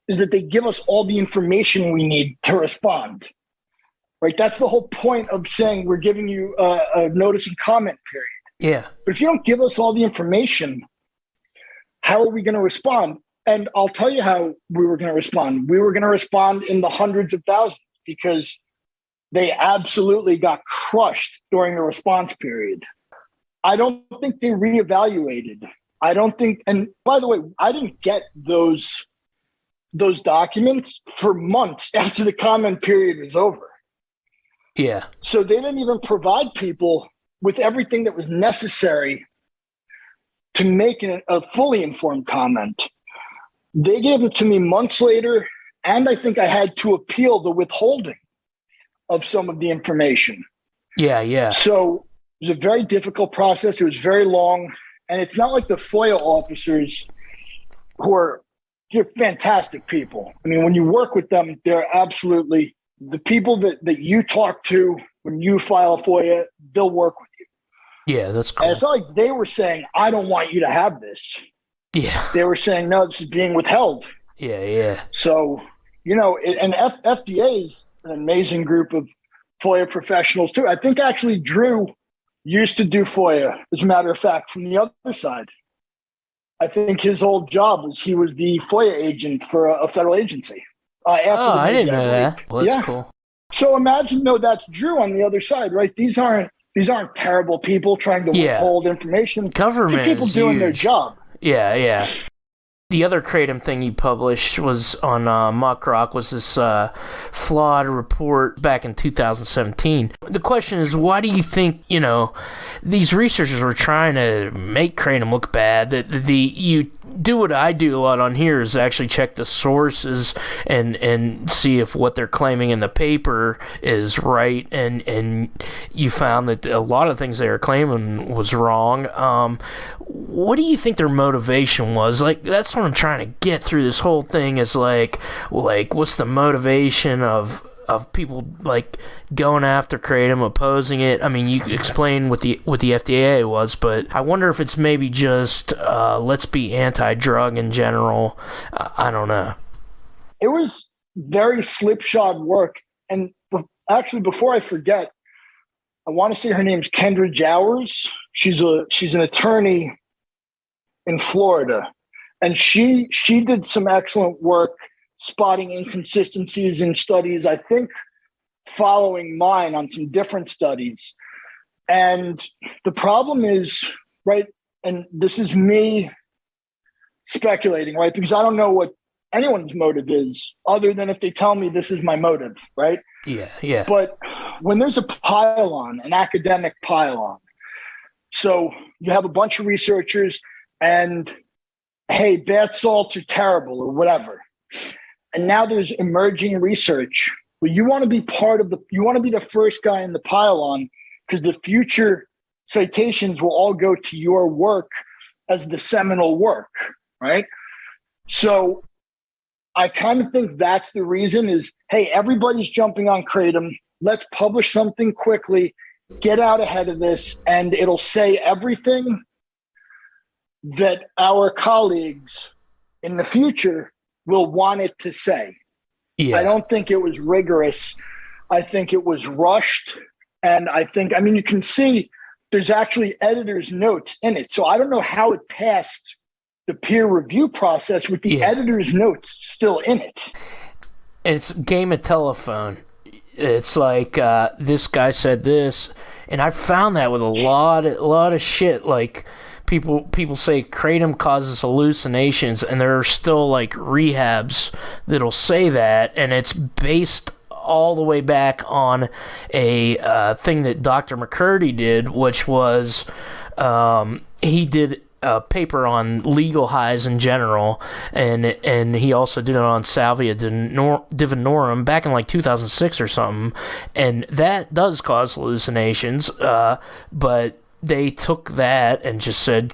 Speaker 2: is that they give us all the information we need to respond, right? That's the whole point of saying we're giving you a notice and comment period.
Speaker 1: Yeah.
Speaker 2: But if you don't give us all the information, how are we going to respond? And I'll tell you how we were going to respond. We were going to respond in the hundreds of thousands because they absolutely got crushed during the response period. I don't think they reevaluated. I don't think, and by the way, I didn't get those documents for months after the comment period was over.
Speaker 1: Yeah.
Speaker 2: So they didn't even provide people with everything that was necessary to make a fully informed comment. They gave it to me months later, and I think I had to appeal the withholding of some of the information.
Speaker 1: Yeah.
Speaker 2: So it was a very difficult process. It was very long, and it's not like the FOIA officers they're fantastic people. I mean, when you work with them, they're absolutely the people that you talk to when you file a FOIA, they'll work with you.
Speaker 1: Yeah, that's cool.
Speaker 2: And it's not like they were saying, I don't want you to have this.
Speaker 1: Yeah.
Speaker 2: They were saying, no, this is being withheld.
Speaker 1: Yeah.
Speaker 2: So, and FDA is an amazing group of FOIA professionals too. I think actually Drew used to do FOIA, as a matter of fact, from the other side. I think his whole job was he was the FOIA agent for a federal agency.
Speaker 1: I didn't know that. Well, that's cool.
Speaker 2: So imagine, that's Drew on the other side, right? These aren't terrible people trying to withhold information.
Speaker 1: Government
Speaker 2: people doing their job.
Speaker 1: Yeah. The other Kratom thing you published was on Muck Rock was this flawed report back in 2017. The question is, why do you think, these researchers were trying to make Kratom look bad? You do what I do a lot on here is actually check the sources and see if what they're claiming in the paper is right. And you found that a lot of things they were claiming was wrong. What do you think their motivation was? Like, that's what I'm trying to get through this whole thing is like what's the motivation of people like going after Kratom, opposing it? I mean, you explain what the FDA was, but I wonder if it's maybe just let's be anti-drug in general. I don't know.
Speaker 2: It was very slipshod work, and actually, before I forget, I want to say her name's Kendra Jacobs. She's an attorney in Florida, and she did some excellent work spotting inconsistencies in studies, I think following mine on some different studies. And the problem is, right, and this is me speculating, right, because I don't know what anyone's motive is other than if they tell me this is my motive, right?
Speaker 1: Yeah.
Speaker 2: But when there's a pile-on, an academic pile-on, so you have a bunch of researchers and, hey, bath salts are terrible or whatever. And now there's emerging research. Well, you want to be you want to be the first guy in the pile-on because the future citations will all go to your work as the seminal work, right? So I kind of think that's the reason is, hey, everybody's jumping on Kratom. Let's publish something quickly, get out ahead of this, and it'll say everything that our colleagues in the future will want it to say. Yeah. I don't think it was rigorous. I think it was rushed. And you can see there's actually editor's notes in it. So I don't know how it passed the peer review process with the editor's notes still in it.
Speaker 1: It's a game of telephone. It's like this guy said this, and I found that with a lot of shit. Like people say Kratom causes hallucinations, and there are still like rehabs that'll say that, and it's based all the way back on a thing that Dr. McCurdy did, which was he did a paper on legal highs in general, and he also did it on salvia divinorum back in like 2006 or something, and that does cause hallucinations, but they took that and just said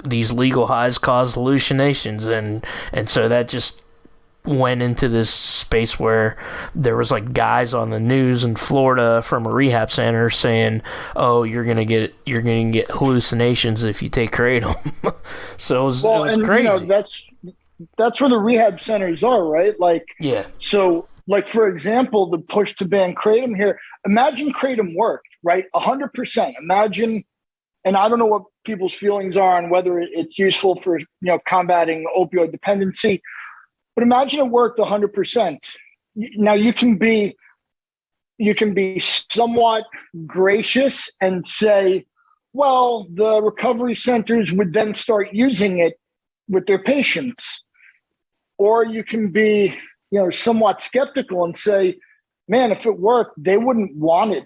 Speaker 1: these legal highs cause hallucinations, and so that just went into this space where there was like guys on the news in Florida from a rehab center saying, "Oh, you're gonna get hallucinations if you take kratom." So it was crazy.
Speaker 2: You know, that's where the rehab centers are, right? Like,
Speaker 1: yeah.
Speaker 2: So, like for example, the push to ban kratom here. Imagine kratom worked, right? 100%. Imagine, and I don't know what people's feelings are on whether it's useful for combating opioid dependency. But imagine it worked 100%. Now you can be somewhat gracious and say, well, the recovery centers would then start using it with their patients. Or you can be, somewhat skeptical and say, man, if it worked, they wouldn't want it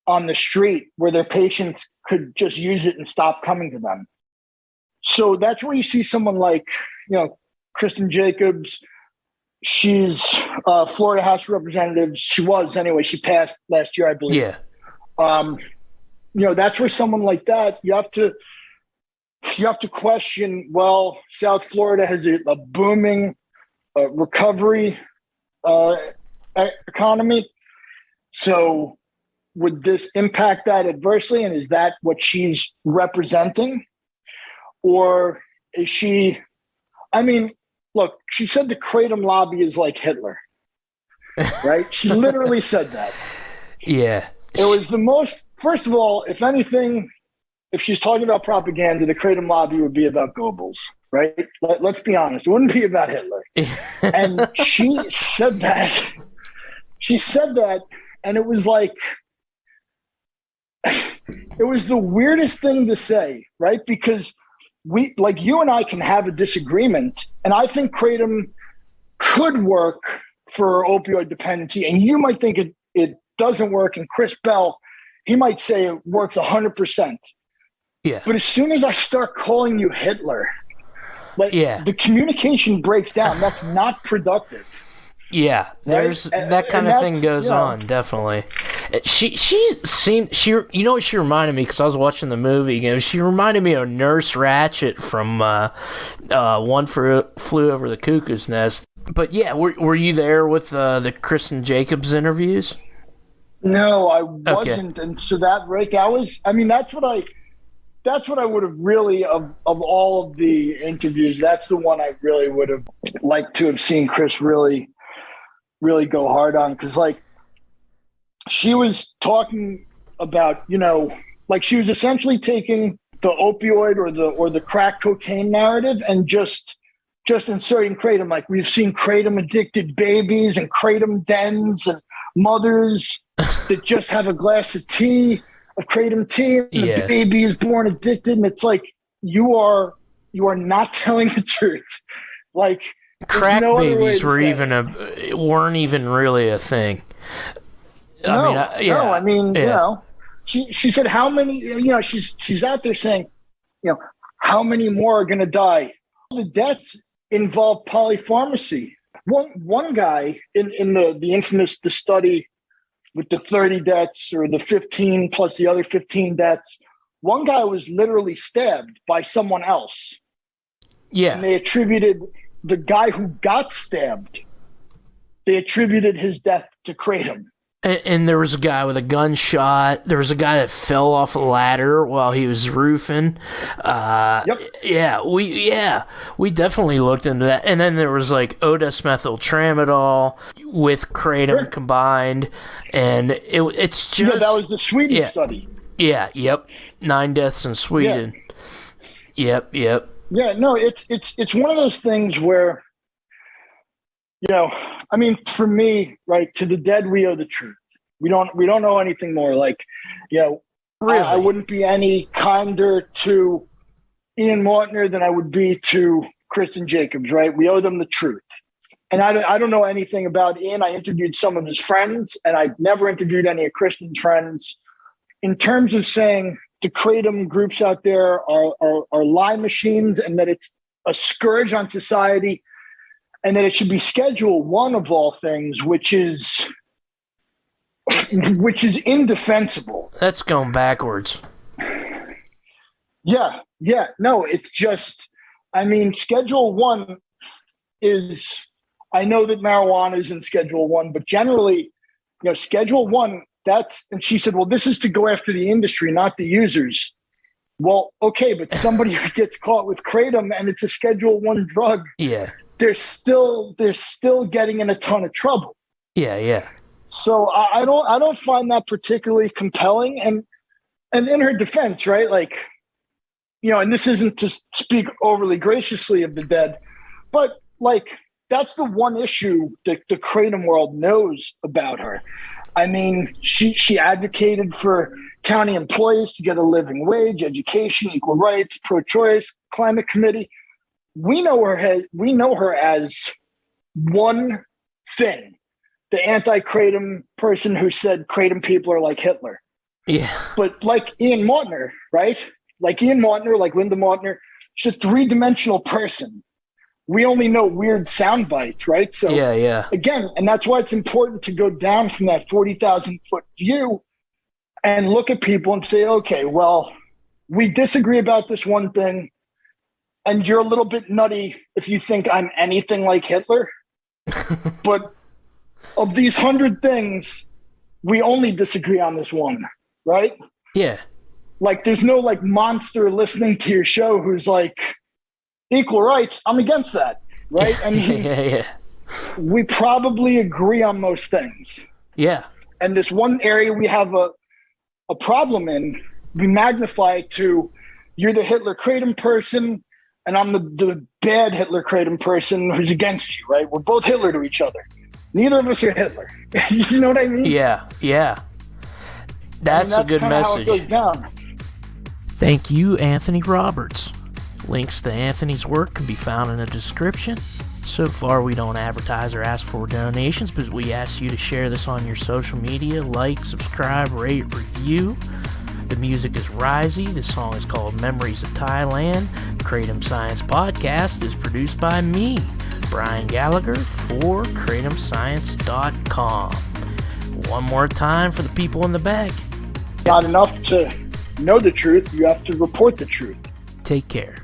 Speaker 2: on the street where their patients could just use it and stop coming to them. So that's where you see someone like, Kristen Jacobs. She's Florida House of Representatives. She was anyway. She passed last year, I believe.
Speaker 1: Yeah.
Speaker 2: That's where someone like that, you have to question. Well, South Florida has a booming recovery economy. So, would this impact that adversely? And is that what she's representing, or is she? I mean. Look, she said the kratom lobby is like Hitler, right? She literally said that.
Speaker 1: Yeah.
Speaker 2: It was the most, first of all, if anything, if she's talking about propaganda, the kratom lobby would be about Goebbels, right? Let's be honest. It wouldn't be about Hitler. And she said that. She said that, and it was like, it was the weirdest thing to say, right? Because you and I can have a disagreement, and I think kratom could work for opioid dependency, and you might think it doesn't work, and Chris Bell, he might say it works 100%.
Speaker 1: Yeah.
Speaker 2: But as soon as I start calling you Hitler, the communication breaks down. That's not productive.
Speaker 1: Yeah, there's right? that kind of thing goes on, definitely. She seemed, you know what she reminded me, because I was watching the movie, she reminded me of Nurse Ratched from One Flew Over the Cuckoo's Nest. But yeah, were you there with the Kristen Jacobs interviews?
Speaker 2: No, I wasn't. And so that was, I mean, that's what I would have really, of all of the interviews, that's the one I really would have liked to have seen Chris really go hard on, because she was talking about, she was essentially taking the opioid or the crack cocaine narrative and just inserting kratom. Like, we've seen kratom addicted babies and kratom dens and mothers that just have a glass of kratom tea, and the baby is born addicted. And it's like, you are not telling the truth. Like,
Speaker 1: crack babies weren't even really a thing.
Speaker 2: She said how many, she's out there saying, how many more are going to die? The deaths involve polypharmacy. One guy in the infamous study with the 30 deaths, or the 15 plus the other 15 deaths, one guy was literally stabbed by someone else.
Speaker 1: Yeah.
Speaker 2: And they attributed the guy who got stabbed, they attributed his death to kratom.
Speaker 1: And there was a guy with a gunshot. There was a guy that fell off a ladder while he was roofing.
Speaker 2: Yep.
Speaker 1: Yeah, we definitely looked into that. And then there was odesmethyltramadol with kratom combined, and it's just
Speaker 2: that was the Swedish study.
Speaker 1: Yeah. Yep. 9 deaths in Sweden. Yeah. Yep.
Speaker 2: Yeah. No, it's one of those things where, I mean, for me, right, to the dead, we owe the truth. We don't know anything more. Really? I wouldn't be any kinder to Ian Mortner than I would be to Kristen Jacobs, right? We owe them the truth. and I don't know anything about Ian. I interviewed some of his friends, and I've never interviewed any of Kristen's friends. In terms of saying the Kratom groups out there are lie machines and that it's a scourge on society and that it should be Schedule 1 of all things, which is indefensible.
Speaker 1: That's going backwards.
Speaker 2: Yeah. No, it's just, I mean, Schedule 1 is, I know that marijuana is in Schedule 1, but generally, Schedule 1, and she said, well, this is to go after the industry, not the users. Well, okay, but somebody who gets caught with Kratom and it's a Schedule 1 drug,
Speaker 1: yeah,
Speaker 2: they're still getting in a ton of trouble.
Speaker 1: Yeah.
Speaker 2: So I don't find that particularly compelling. And in her defense, right, like, and this isn't to speak overly graciously of the dead, but like that's the one issue that the Kratom world knows about her. I mean, she advocated for county employees to get a living wage, education, equal rights, pro-choice, climate committee. We know her as one thing: the anti-Kratom person who said Kratom people are like Hitler.
Speaker 1: Yeah.
Speaker 2: But like Ian Mautner, right? Like Linda Mautner, she's a three-dimensional person. We only know weird sound bites, right? So
Speaker 1: yeah.
Speaker 2: Again, and that's why it's important to go down from that 40,000-foot view and look at people and say, okay, well, we disagree about this one thing, and you're a little bit nutty if you think I'm anything like Hitler. But of these 100 things, we only disagree on this one, right?
Speaker 1: Yeah.
Speaker 2: Like, there's no like monster listening to your show who's like, equal rights, I'm against that, right? I mean,
Speaker 1: yeah.
Speaker 2: We probably agree on most things.
Speaker 1: Yeah.
Speaker 2: And this one area we have a problem in, we magnify it to, you're the Hitler Kratom person, and I'm the bad Hitler Kratom person who's against you, right? We're both Hitler to each other. Neither of us are Hitler. You know what I mean?
Speaker 1: Yeah. That's a good message.
Speaker 2: How it goes down.
Speaker 1: Thank you, Anthony Roberts. Links to Anthony's work can be found in the description. So far, we don't advertise or ask for donations, but we ask you to share this on your social media, like, subscribe, rate, review. The music is Risey. The song is called Memories of Thailand. Kratom Science Podcast is produced by me, Brian Gallagher, for KratomScience.com. One more time for the people in the back.
Speaker 2: Not enough to know the truth, you have to report the truth.
Speaker 1: Take care.